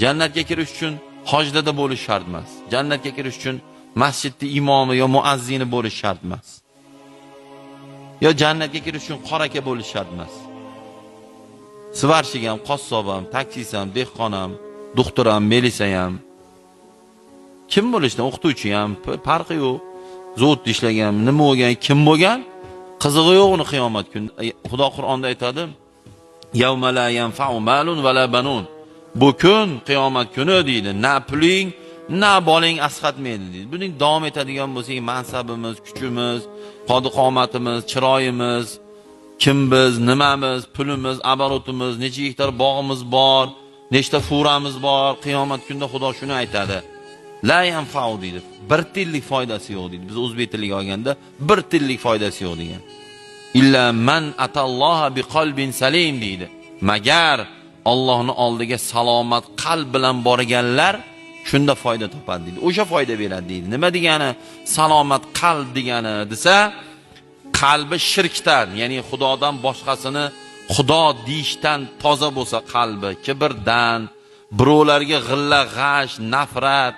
Jannatga kirish uchun hojda bo'lish shart emas. Jannatga kirish uchun masjidda imomi yo muazzini bo'lish shart emas. Yo jannatga kirish uchun qora aka bo'lish shart emas. Svarshig ham, qassob ham, taksist ham, dehqon ham, doktor ham, melisa ham. Kim bo'lishdan o'qituvchi ham farqi yo'q. Zo'tda ishlagan, nima bo'lgan, kim bo'lgan, qizig'i yo'q uni qiyomat kunida. Xudo Qur'onda aytadi: "Yawma la yanfa'u malun va la banun." Bu kun qiyomat kuni deydi, na puling, na boling asqatmaydi deydi. Buning davom etadigan bo'lsa, mansabimiz, kuchimiz, qodi-qomatimiz, chiroyimiz, kim biz, nimamiz, pulimiz, abarotimiz, necha gektar bog'imiz bor, nechta furamiz bor, qiyomat kunida Xudo shuni aytadi. La yanfa'u deydi. Bir tillik foydasi yo'q deydi. Biz o'zbek tiliga olganda bir tillik foydasi yo'q degan. Illa man atalloha biqalbin salim deydi. Magar Allohning oldiga salomat qalb bilan borganlar shunda foyda topadi deydi. O'sha foyda beradi deydi. Nima degani? Salomat qalb degani desa, qalbi shirkdan, ya'ni Xudodan boshqasini Xudo deyishdan toza bo'lsa qalbi, kibrdan, birovlarga g'illa, g'ash, nafrat,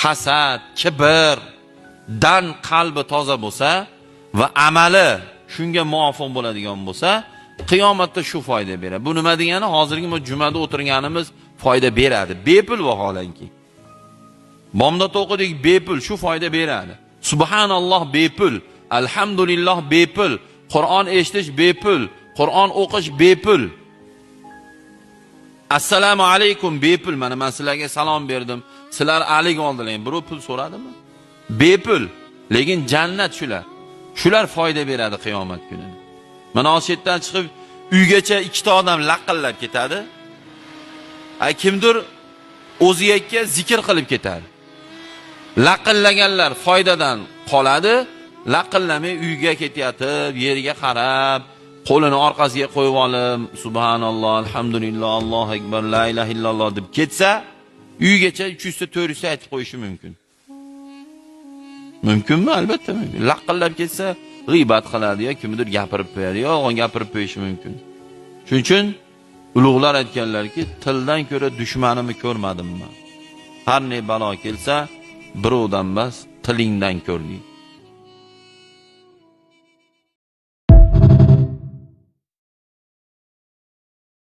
hasad, kibrdan qalbi toza bo'lsa va amali shunga muvofiq bo'ladigan bo'lsa, qiyomatda shu foyda beradi. Bu nima degani? Hozirgi jumada o'tirganimiz foyda beradi. Bepul vaholanki. Bomdod o'qidik, bepul shu foyda beradi. Subhanalloh bepul, alhamdulillah bepul, Qur'on eshitish bepul, Qur'on o'qish bepul. Assalomu alaykum bepul. Mana men sizlarga salom berdim. Sizlar alik oldilar. Birov pul so'radimi? Bepul. Lekin jannat shular. Shular foyda beradi qiyomat kunida. Mana oshetdan chiqib uygacha ikkita odam laqillab ketadi. Kimdir o'ziyakka zikr qilib ketadi. Laqillaganlar foydadan qoladi. Laqillamay uyga ketayotib, yerga qarab, qo'lini orqasiga qo'yib olib, subhanalloh, alhamdulillah, Allohu akbar, la ilaha illalloh deb ketsa, uygacha 300 ta 400 ta aytib qo'yishi mumkin. Mumkinmi? Albatta mumkin. Laqillab ketsa, g'iybat qiladi yo kimdir gapirib qo'yadi, yo yolg'on gapirib qo'yishi mumkin. Shuning uchun ulug'lar aytganlarki, tildan ko'ra dushmanimni ko'rmadimmi? Har ne balo kelsa, birovdan emas, tilingdan ko'r deydi.